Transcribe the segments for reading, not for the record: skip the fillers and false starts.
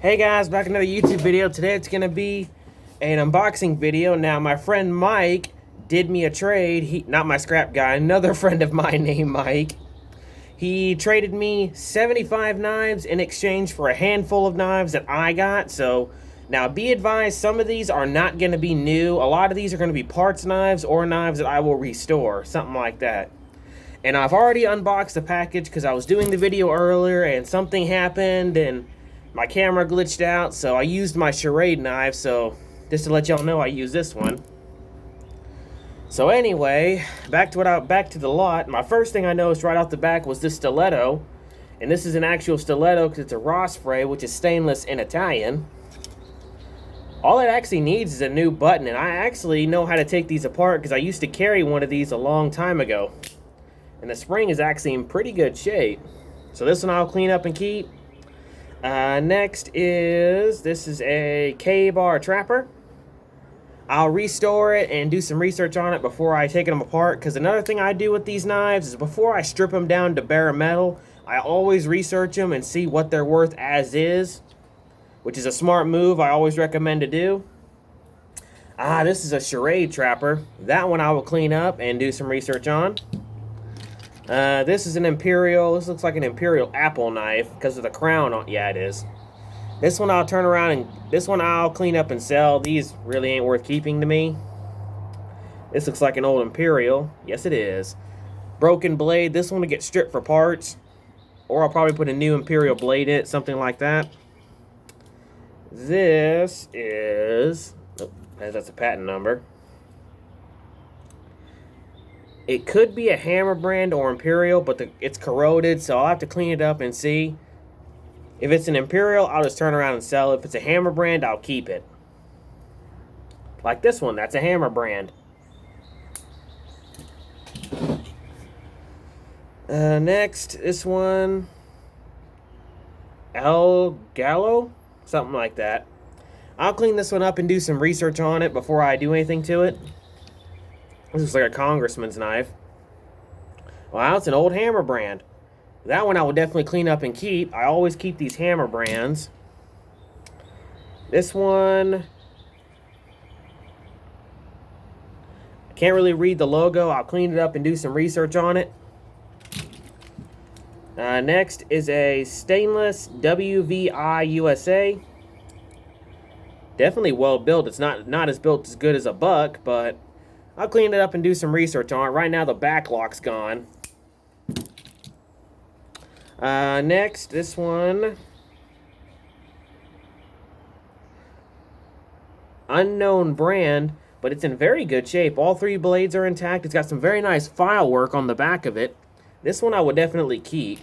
Hey guys, back another YouTube video. Today it's going to be an unboxing video. Now my friend Mike did me a trade. Not my scrap guy, another friend of mine named Mike. He traded me 75 knives in exchange for a handful of knives that I got. So now be advised, some of these are not going to be new. A lot of these are going to be parts knives or knives that I will restore, something like that. And I've already unboxed the package because I was doing the video earlier and something happened and my camera glitched out, so I used my charade knife. So just to let y'all know, I use this one. So anyway, back to the lot. My first thing I noticed right off the back was this stiletto, and this is an actual stiletto because it's a raw spray, which is stainless in Italian. All it actually needs is a new button, and I actually know how to take these apart because I used to carry one of these a long time ago. And the spring is actually in pretty good shape. So this one I'll clean up and keep. Next is, this is a K-bar trapper. I'll restore it and do some research on it before I take them apart, because another thing I do with these knives is before I strip them down to bare metal, I always research them and see what they're worth as is, which is a smart move I always recommend to do. This is a charade trapper. That one I will clean up and do some research on. This is an Imperial, this looks like an Imperial apple knife because of the crown on, yeah it is. This one I'll turn around and, this one I'll clean up and sell. These really ain't worth keeping to me. This looks like an old Imperial, yes it is. Broken blade, this one will get stripped for parts. Or I'll probably put a new Imperial blade in it, something like that. This is, oh, that's a patent number. It could be a Hammer brand or Imperial, but it's corroded, so I'll have to clean it up and see. If it's an Imperial, I'll just turn around and sell it. If it's a Hammer brand, I'll keep it. Like this one, that's a Hammer brand. Next, this one, El Gallo, something like that. I'll clean this one up and do some research on it before I do anything to it. This looks like a congressman's knife. Wow, it's an old Hammer brand. That one I will definitely clean up and keep. I always keep these Hammer brands. This one, I can't really read the logo. I'll clean it up and do some research on it. Next is a stainless WVI USA. Definitely well built. It's not as built as good as a buck, but I'll clean it up and do some research on it. Right now the back lock's gone. Next, this one, unknown brand, but it's in very good shape. All three blades are intact. It's got some very nice file work on the back of it. This one I would definitely keep.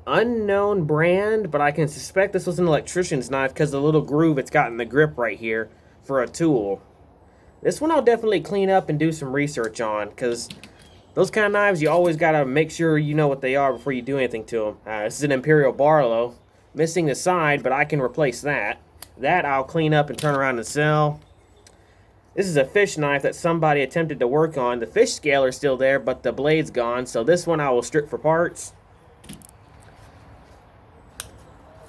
Unknown brand, but I can suspect this was an electrician's knife because the little groove it's got in the grip right here for a tool. This one I'll definitely clean up and do some research on, because those kind of knives, you always got to make sure you know what they are before you do anything to them. This is an Imperial Barlow. Missing the side, but I can replace that. That I'll clean up and turn around and sell. This is a fish knife that somebody attempted to work on. The fish scaler's still there, but the blade's gone, so this one I will strip for parts.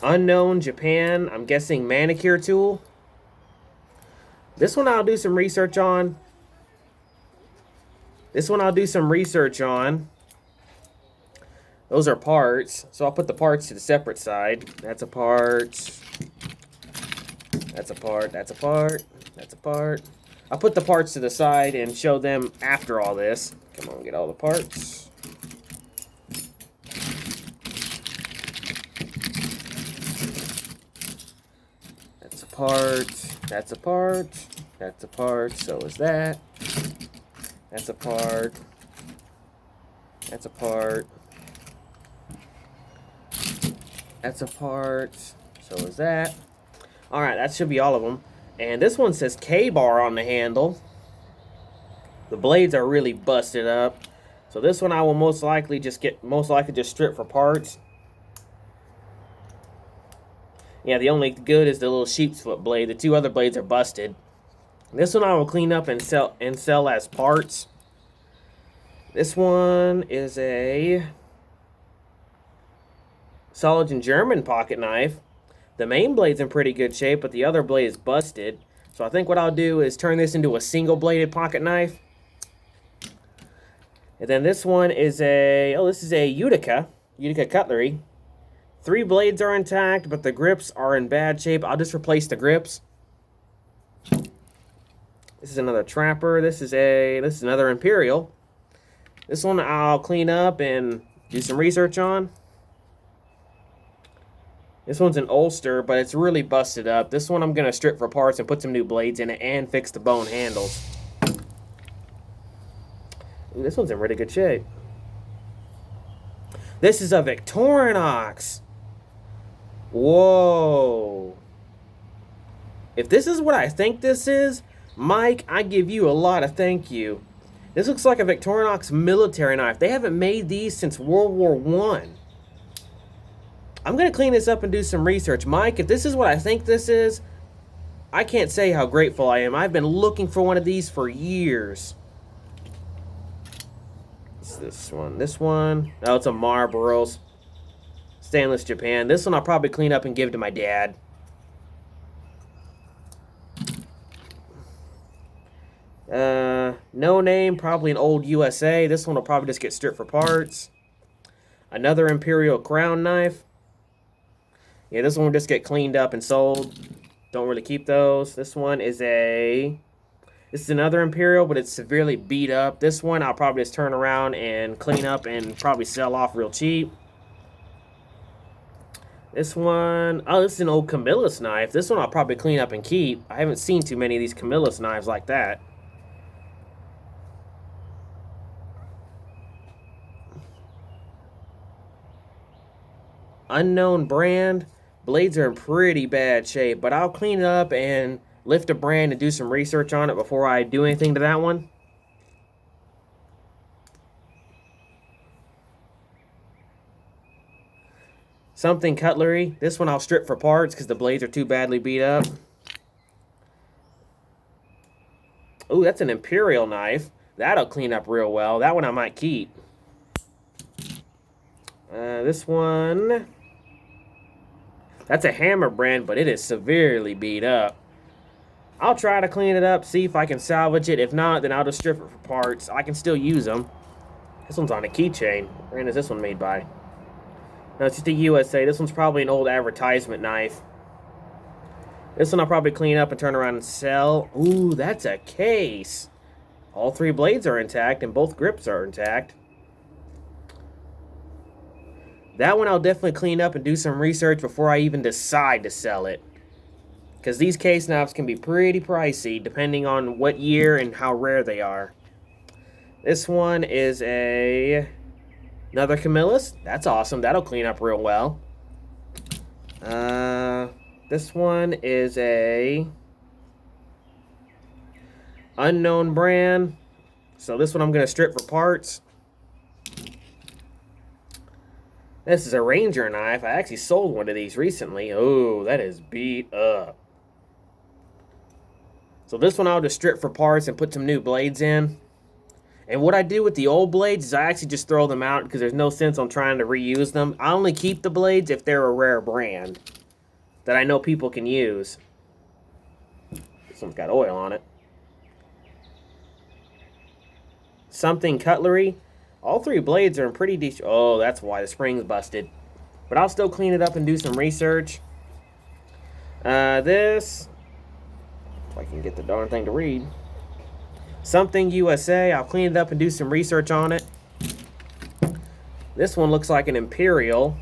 Unknown Japan, I'm guessing manicure tool. This one I'll do some research on. Those are parts, so I'll put the parts to the separate side. That's a part. That's a part, that's a part, that's a part. I'll put the parts to the side and show them after all this. Come on, get all the parts. That's a part, that's a part, that's a part, so is that. That's a part, that's a part, that's a part, so is that. Alright, that should be all of them. And this one says K-bar on the handle. The blades are really busted up. So this one I will most likely just strip for parts. Yeah, the only good is the little sheep's foot blade. The two other blades are busted. This one I will clean up and sell as parts. This one is a Solid and German pocket knife. The main blade's in pretty good shape, but the other blade is busted. So I think what I'll do is turn this into a single-bladed pocket knife. And then this one is this is a Utica cutlery. 3 blades are intact, but the grips are in bad shape. I'll just replace the grips. This is another Trapper. This is another Imperial. This one I'll clean up and do some research on. This one's an Ulster, but it's really busted up. This one I'm going to strip for parts and put some new blades in it and fix the bone handles. Ooh, this one's in really good shape. This is a Victorinox. Whoa. If this is what I think this is, Mike, I give you a lot of thank you. This looks like a Victorinox military knife. They haven't made these since World War I. I'm going to clean this up and do some research. Mike, if this is what I think this is, I can't say how grateful I am. I've been looking for one of these for years. What's this one? This one? Oh, it's a Marlboro's. Stainless Japan. This one I'll probably clean up and give to my dad. No name, probably an old USA. This one will probably just get stripped for parts. Another Imperial Crown knife. Yeah, this one will just get cleaned up and sold. Don't really keep those. This one is this is another Imperial, but it's severely beat up. This one I'll probably just turn around and clean up and probably sell off real cheap. This one, oh, this is an old Camillus knife. This one I'll probably clean up and keep. I haven't seen too many of these Camillus knives like that. Unknown brand. Blades are in pretty bad shape, but I'll clean it up and lift a brand and do some research on it before I do anything to that one. Something cutlery. This one I'll strip for parts because the blades are too badly beat up. Ooh, that's an Imperial knife. That'll clean up real well. That one I might keep. This one... That's a Hammer brand, but it is severely beat up. I'll try to clean it up, see if I can salvage it. If not, then I'll just strip it for parts. I can still use them. This one's on a keychain. What brand is this one made by? No, it's just a USA. This one's probably an old advertisement knife. This one I'll probably clean up and turn around and sell. Ooh, that's a case. All 3 blades are intact and both grips are intact. That one I'll definitely clean up and do some research before I even decide to sell it. Because these case knives can be pretty pricey depending on what year and how rare they are. This one is another Camillus. That's awesome. That'll clean up real well. This one is a unknown brand. So this one I'm going to strip for parts. This is a Ranger knife. I actually sold one of these recently. Oh, that is beat up. So this one I'll just strip for parts and put some new blades in. And what I do with the old blades is I actually just throw them out because there's no sense on trying to reuse them. I only keep the blades if they're a rare brand that I know people can use. This one's got oil on it. Something cutlery. All 3 blades are in pretty decent... Oh, that's why the spring's busted. But I'll still clean it up and do some research. This... If I can get the darn thing to read. Something USA. I'll clean it up and do some research on it. This one looks like an Imperial.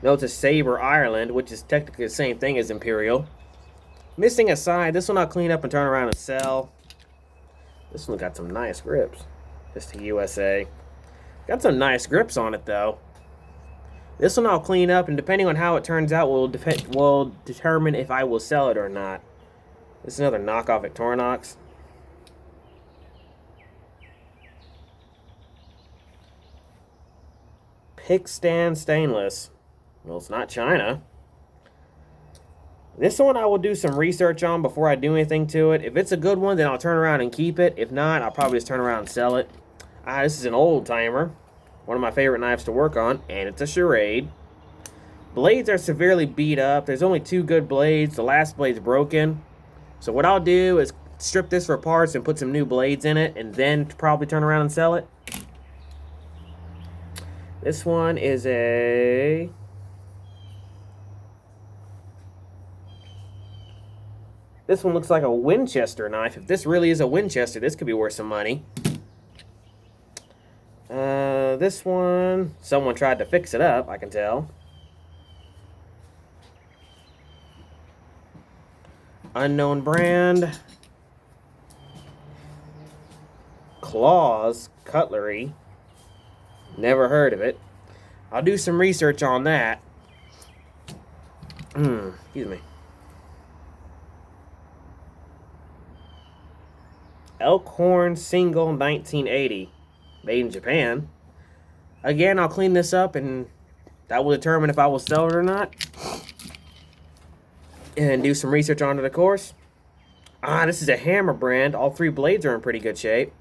No, it's a Sabre Ireland, which is technically the same thing as Imperial. Missing a side. This one I'll clean up and turn around and sell. This one got some nice grips. Just a USA. Got some nice grips on it, though. This one I'll clean up, and depending on how it turns out, will determine if I will sell it or not. This is another knockoff Victorinox. Pick stand stainless. Well, it's not China. This one I will do some research on before I do anything to it. If it's a good one, then I'll turn around and keep it. If not, I'll probably just turn around and sell it. This is an old timer. One of my favorite knives to work on, and it's a charade. Blades are severely beat up. There's only 2 good blades. The last blade's broken. So what I'll do is strip this for parts and put some new blades in it, and then probably turn around and sell it. This one is a... This one looks like a Winchester knife. If this really is a Winchester, this could be worth some money. This one, someone tried to fix it up, I can tell. Unknown brand. Claws Cutlery. Never heard of it. I'll do some research on that. Excuse me. Elkhorn Single 1980. Made in Japan. Again, I'll clean this up and that will determine if I will sell it or not. And do some research on it, of course. This is a Hammer brand. All 3 blades are in pretty good shape.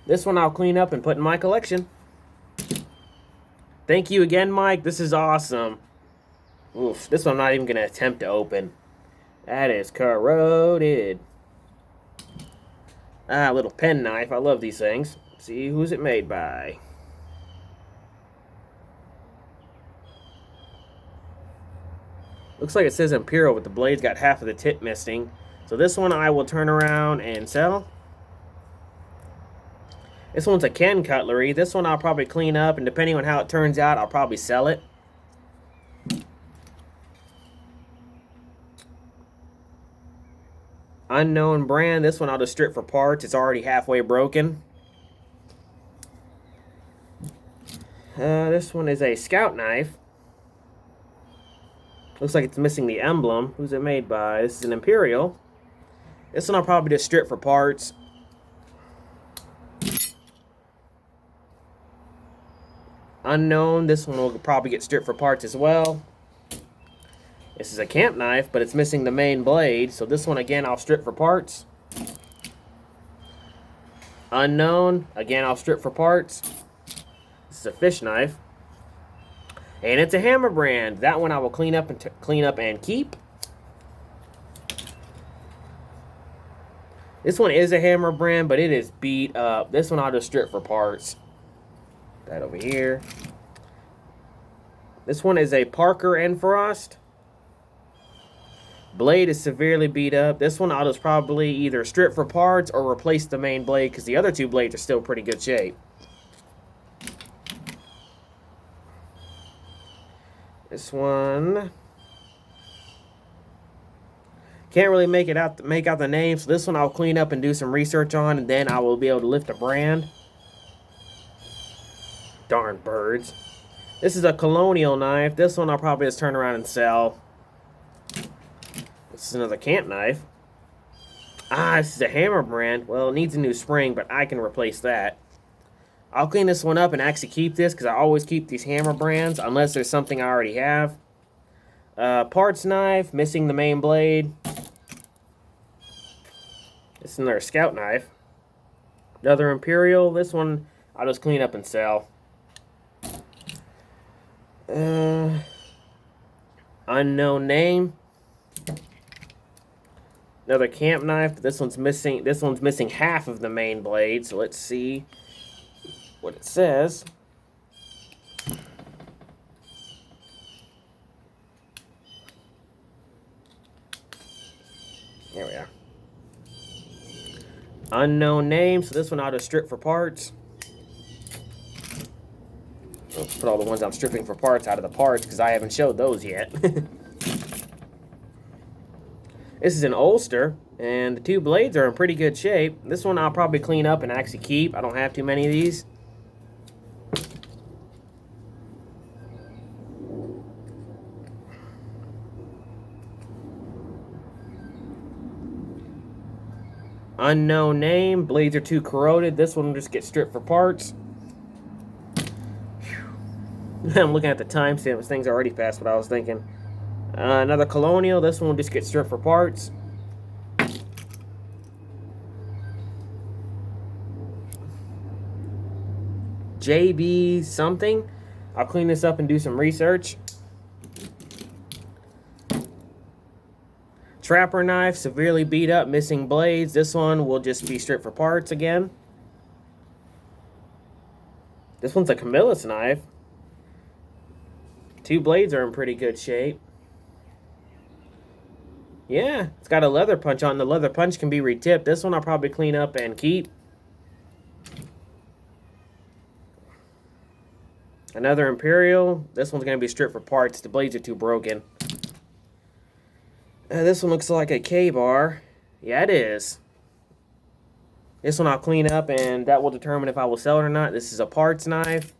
This one I'll clean up and put in my collection. Thank you again, Mike. This is awesome. Oof, this one I'm not even going to attempt to open. That is corroded. Little pen knife. I love these things. Let's see, who's it made by? Looks like it says Imperial, but the blade's got half of the tip missing. So this one I will turn around and sell. This one's a Ken Cutlery. This one I'll probably clean up, and depending on how it turns out, I'll probably sell it. Unknown brand. This one I'll just strip for parts. It's already halfway broken. This one is a Scout knife. Looks like it's missing the emblem. Who's it made by? This is an Imperial. This one I'll probably just strip for parts. Unknown. This one will probably get stripped for parts as well. This is a camp knife, but it's missing the main blade. So this one, again, I'll strip for parts. Unknown. Again, I'll strip for parts. This is a fish knife. And it's a Hammer brand. That one I will clean up and keep. This one is a Hammer brand, but it is beat up. This one I'll just strip for parts. That over here. This one is a Parker and Frost. Blade is severely beat up. This one I'll just probably either strip for parts or replace the main blade because the other 2 blades are still pretty good shape. This one can't really make out the name, so this one I'll clean up and do some research on, and then I will be able to lift a brand. Darn birds. This is a Colonial Knife. This one I'll probably just turn around and sell. This is another camp knife. This is a Hammer brand. Well, it needs a new spring, but I can replace that. I'll clean this one up and actually keep this because I always keep these Hammer brands unless there's something I already have. Parts knife, missing the main blade. This is another Scout knife. Another Imperial. This one I'll just clean up and sell. Unknown name. Another camp knife. This one's missing. This one's missing half of the main blade. So let's see what it says. There we are. Unknown name. So this one I'll just strip for parts. Let's put all the ones I'm stripping for parts out of the parts because I haven't showed those yet. This is an Ulster, and the 2 blades are in pretty good shape. This one I'll probably clean up and actually keep. I don't have too many of these. Unknown name. Blades are too corroded. This one will just get stripped for parts. I'm looking at the timestamp. This thing's already past what I was thinking. Another Colonial. This one will just get stripped for parts. JB something. I'll clean this up and do some research. Trapper knife, severely beat up, missing blades. This one will just be stripped for parts again. This one's a Camillus knife. 2 blades are in pretty good shape. Yeah, it's got a leather punch on. The leather punch can be retipped. This one I'll probably clean up and keep. Another Imperial. This one's going to be stripped for parts. The blades are too broken. This one looks like a K-bar. Yeah, it is. This one I'll clean up, and that will determine if I will sell it or not. This is a parts knife.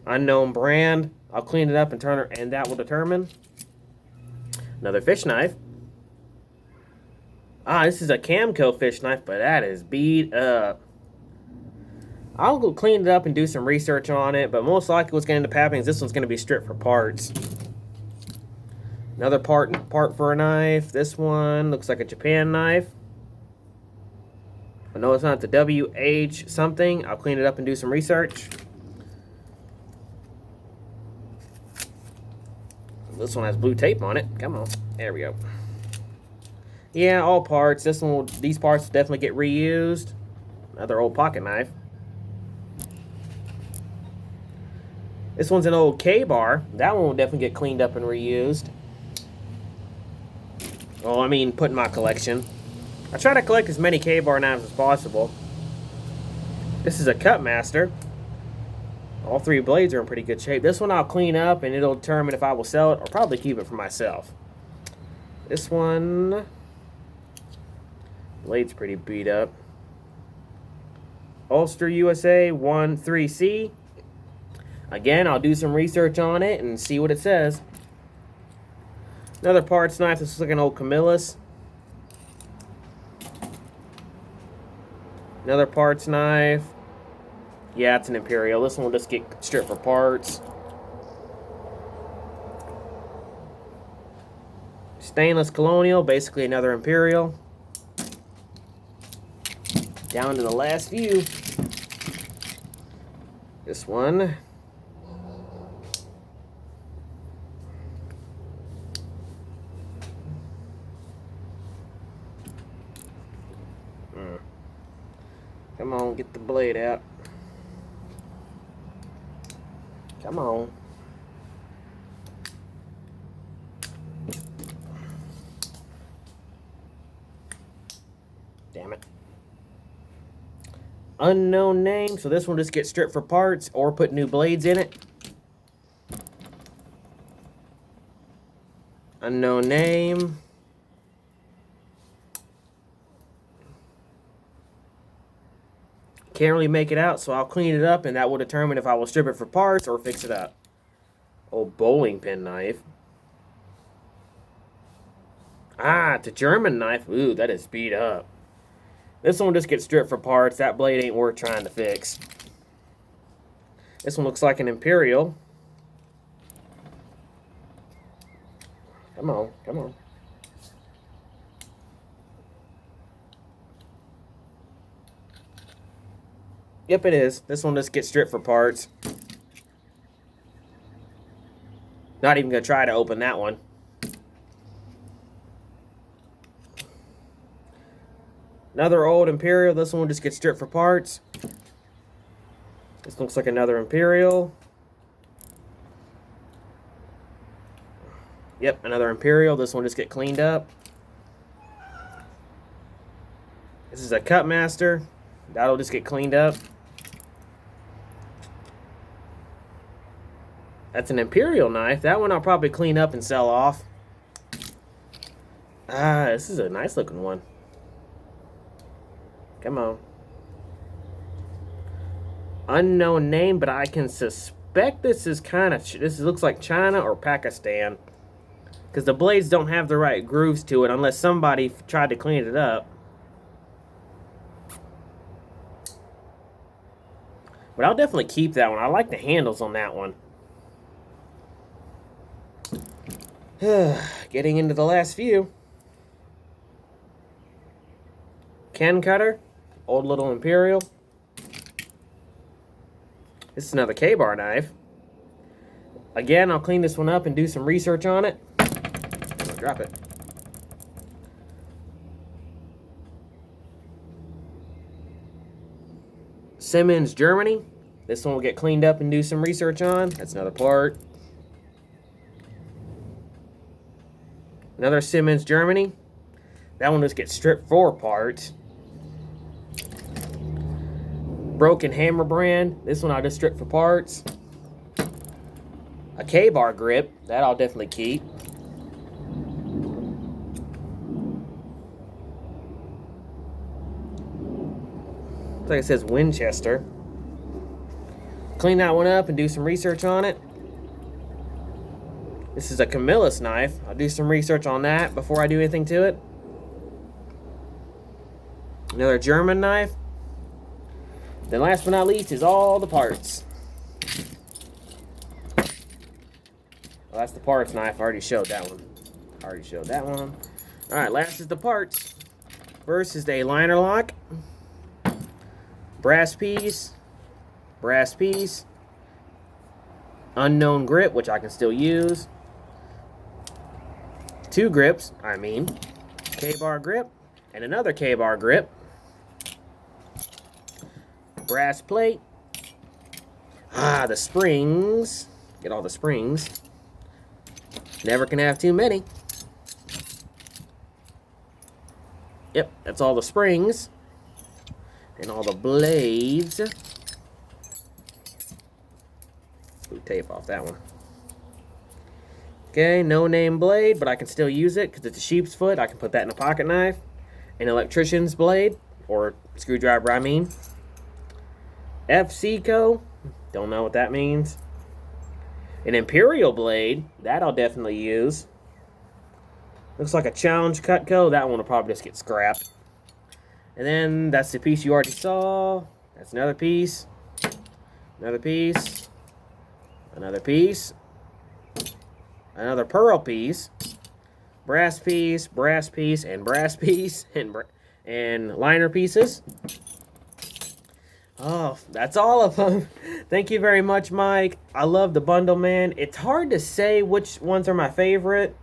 Unknown brand. I'll clean it up and turn it, and that will determine. Another fish knife. This is a Camco fish knife, but that is beat up. I'll go clean it up and do some research on it, but most likely what's going to end up happening is this one's going to be stripped for parts. Another part for a knife. This one looks like a Japan knife. I know it's not the WH something. I'll clean it up and do some research. This one has blue tape on it. Come on. There we go. Yeah, all parts. These parts will definitely get reused. Another old pocket knife. This one's an old K-bar. That one will definitely get cleaned up and reused. Oh, I mean, put in my collection. I try to collect as many K-bar knives as possible. This is a Cut Master. All 3 blades are in pretty good shape. This one I'll clean up, and it'll determine if I will sell it or probably keep it for myself. This one, blade's pretty beat up. Ulster USA 13C. Again, I'll do some research on it and see what it says. Another parts knife. This is like an old Camillus. Another parts knife. Yeah, it's an Imperial. This one will just get stripped for parts. Stainless Colonial, basically another Imperial. Down to the last few. This one. Come on, get the blade out. Come on. Damn it. Unknown name. So this one just gets stripped for parts or put new blades in it. Unknown name. Can't really make it out, so I'll clean it up, and that will determine if I will strip it for parts or fix it up. Old bowling pin knife. It's a German knife. Ooh, that is beat up. This one just gets stripped for parts. That blade ain't worth trying to fix. This one looks like an Imperial. Come on, come on. Yep, it is. This one just gets stripped for parts. Not even going to try to open that one. Another old Imperial. This one just gets stripped for parts. This looks like another Imperial. Yep, another Imperial. This one just get cleaned up. This is a Cut Master. That'll just get cleaned up. That's an Imperial knife. That one I'll probably clean up and sell off. This is a nice looking one. Come on. Unknown name, but I can suspect this is this looks like China or Pakistan. Because the blades don't have the right grooves to it unless somebody tried to clean it up. But I'll definitely keep that one. I like the handles on that one. Getting into the last few. Ken cutter, old little Imperial. This is another K-bar knife. Again, I'll clean this one up and do some research on it. I'm gonna drop it. Simmons, Germany. This one will get cleaned up and do some research on. That's another part. Another Simmons, Germany. That one just gets stripped for parts. Broken Hammer brand. This one I'll just strip for parts. A K-bar grip. That I'll definitely keep. Looks like it says Winchester. Clean that one up and do some research on it. This is a Camillus knife. I'll do some research on that before I do anything to it. Another German knife. Then last but not least is all the parts. Well, that's the parts knife. I already showed that one. Alright, last is the parts. First is the liner lock. Brass piece. Brass piece. Unknown grip, which I can still use. Two grips, K-bar grip. And another K-bar grip. Brass plate. The springs. Get all the springs. Never can have too many. Yep, that's all the springs. And all the blades. Ooh, tape off that one. Okay, no name blade, but I can still use it because it's a sheep's foot. I can put that in a pocket knife. An electrician's blade, or screwdriver, I mean. FCco, don't know what that means. An Imperial blade, that I'll definitely use. Looks like a Challenge Cutco, that one will probably just get scrapped. And then that's the piece you already saw. That's another piece. Another piece. Another piece. Another pearl piece. Brass piece, and brass piece, and liner pieces. Oh, that's all of them. Thank you very much, Mike. I love the bundle, man. It's hard to say which ones are my favorite,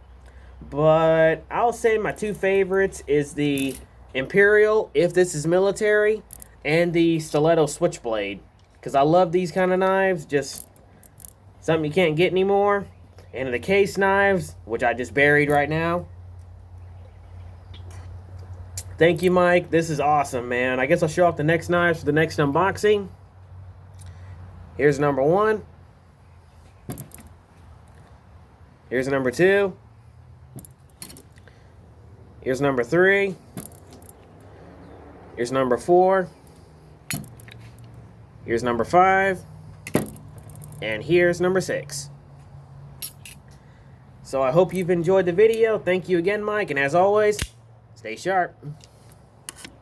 but I'll say my two favorites is the Imperial, if this is military, and the Stiletto Switchblade, because I love these kind of knives, just something you can't get anymore. And the case knives, which I just buried right now. Thank you, Mike. This is awesome, man. I guess I'll show off the next knives for the next unboxing. Here's number 1. Here's number 2. Here's number 3. Here's number 4. Here's number 5. And here's number 6. So I hope you've enjoyed the video. Thank you again, Mike. And as always, stay sharp.